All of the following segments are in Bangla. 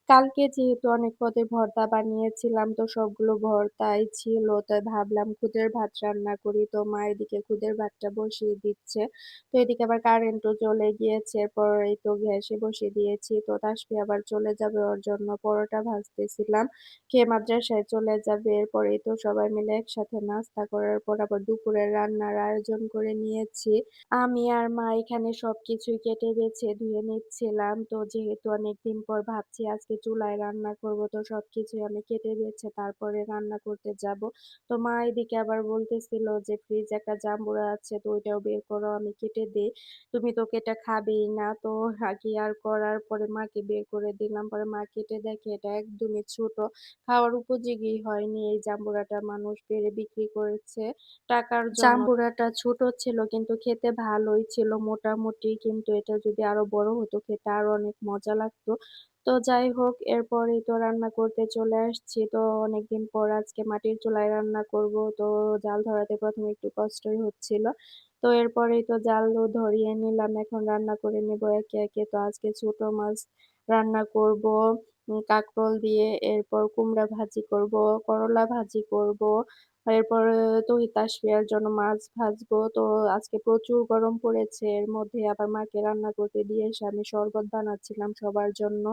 কালকে যেহেতু অনেক পদের ভর্তা বানিয়েছিলাম তো সবগুলো ভর্তাই ছিল। তাই ভাবলাম খুদের ভাত রান্না করি। তো মা এদিকে খুদের ভাতটা বসিয়ে দিচ্ছে। তো এদিকে আবার কারেন্টও চলে গিয়েছে। এরপর এই তো গ্যাসে বসিয়ে দিয়েছি। তো তাসফি আবার চলে যাবে ওর জন্য পরোটা ভাজতেছিলাম। খেয়ে মাদ্রাসায় চলে যাবে। এরপরেই তো সবাই মিলে একসাথে নাস্তা করার পর আবার দুপুরের রান্নার আয়োজন করে নিয়েছি। আমি আর মা এখানে সবকিছুই কেটে বেছে ধুয়ে নিচ্ছিলাম। তো যেহেতু অনেকদিন পর ভাবছি আজকে চুলায় রান্না করব তো সবকিছুই আমি কেটে বেছে তারপরে রান্না করতে যাব। তো মা এদিকে আবার বলতেছিল যে ফ্রিজে একটা জাম্বুরা আছে তো ওইটাও বের করো আমি কেটে দেই। তুমি তো এটা খাবেই না। তো কি আর করার পরে মাকে বের করে দিলাম। পরে মা কেটে দেখে এটা একদমই ছোট। খাওয়ার উপযোগী হয়নি। এই জাম্বুরাটা মানুষ পেড়ে বিক্রি করেছে টাকার জন্য। জাম্বুরাটা ছোট ছিল কিন্তু খেতে ভালোই ছিল মোটামুটি। কিন্তু এটা যদি আরো বড় হতো খেতে আরো অনেক মজা লাগতো। তো যাই হোক এরপরেই তো রান্না করতে চলে আসছি। তো অনেকদিন পর আজকে মাটির চুলায় রান্না করব। তো জাল ধরাতে প্রথমে একটু কষ্টই হচ্ছিল। তো এরপরেই তো জালও ধরিয়ে নিলাম। এখন রান্না করে নেব একে একে। তো আজকে ছোট মাছ রান্না করব কাঁকরোল দিয়ে। এরপর কুমড়া ভাজি করব, করলা ভাজি করব। এরপরে তৌহিদ তাসফিয়ার জন্য মাছ ভাজবো। তো আজকে প্রচুর গরম পড়েছে। এর মধ্যে আবার মাকে রান্না করতে দিয়ে এসে আমি শরবত বানাচ্ছিলাম সবার জন্য।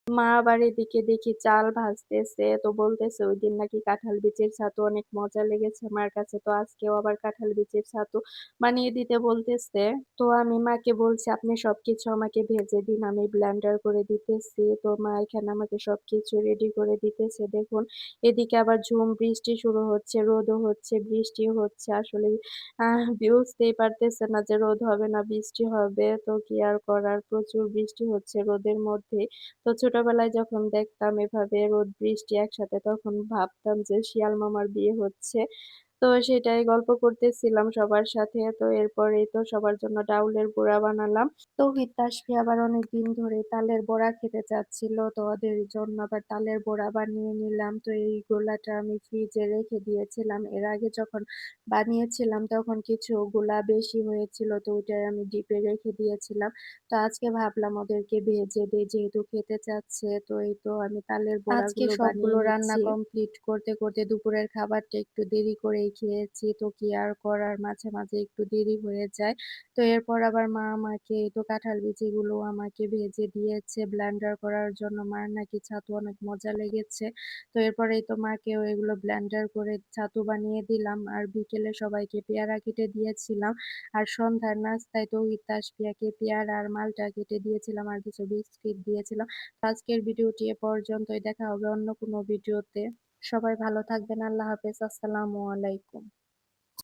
মা আবার এদিকে দেখি চাল ভাজতেছে। তো বলতেছে ওইদিন নাকি কাঁঠাল বিচির ছাতু অনেক মজা লেগেছে মার কাছে। তো আজকেও আবার কাঁঠাল বিচির ছাতু বানিয়ে দিতে বলতেছে। তো আমি মাকে বলছি আপনি সবকিছু আমাকে ভেজে দিন আমি ব্লেন্ডার করে দিতেছি। তো মা এখানে আমাকে সবকিছু রেডি করে দিতেছে দেখুন। এদিকে আবার ঝুম বৃষ্টি শুরু হচ্ছে, রোদও হচ্ছে, বৃষ্টিও হচ্ছে। আসলে বুঝতেই পারতেছে না যে রোদ হবে না বৃষ্টি হবে। তো কি আর করার, প্রচুর বৃষ্টি হচ্ছে রোদের মধ্যে। তো ছোটবেলায় যখন দেখতাম এভাবে রোদ বৃষ্টি একসাথে তখন ভাবতাম যে শিয়াল মামার বিয়ে হচ্ছে। তো সেটাই গল্প করতেছিলাম সবার সাথে। তো এরপরেই তো সবার জন্য ডাউলের বড়া বানালাম। তৌহিদ তাসফি আবার অনেকদিন ধরে তালের বড়া খেতে চাচ্ছিল। তো ওদের জন্য আবার তালের বড়া বানিয়ে নিলাম। তো এই গোলাটা আমি ফ্রিজে রেখে দিয়েছিলাম। এর আগে যখন বানিয়েছিলাম তখন কিছু গোলা বেশি হয়েছিল তো ওইটাই আমি ডিপে রেখে দিয়েছিলাম। তো আজকে ভাবলাম ওদেরকে ভেজে দেই যেহেতু খেতে চাচ্ছে। তো এই তো আমি তালের আজকে বড়াগুলো বানিয়ে সবগুলো রান্না নিচ্ছি। কমপ্লিট করতে করতে দুপুরের খাবারটা একটু দেরি করেই খেয়েছি। তো কি আর করার, মাঝে মাঝে একটু দেরি হয়ে যায়। তো এরপর আবার মা আমাকে এই তো কাঁঠাল বিচিগুলো আমাকে ভেজে দিয়েছে ব্লেন্ডার করার জন্য। মার নাকি ছাতু অনেক মজা লেগেছে। তো এরপরেই তো মাকেও এগুলো ব্লেন্ডার করে ছাতু বানিয়ে দিলাম। আর বিকেলে সবাইকে পেয়ারা কেটে দিয়েছিলাম। আর সন্ধ্যার নাস্তায় তৌহিদ তাসফিয়াকে পেয়ারা আর মালটা কেটে দিয়েছিলাম আর কিছু বিস্কিট দিয়েছিলাম। আজকের ভিডিওটি এ পর্যন্তই। দেখা হবে অন্য কোনো ভিডিওতে। সবাই ভালো থাকবেন। আল্লাহ হাফেজ। আসসালামু আলাইকুম।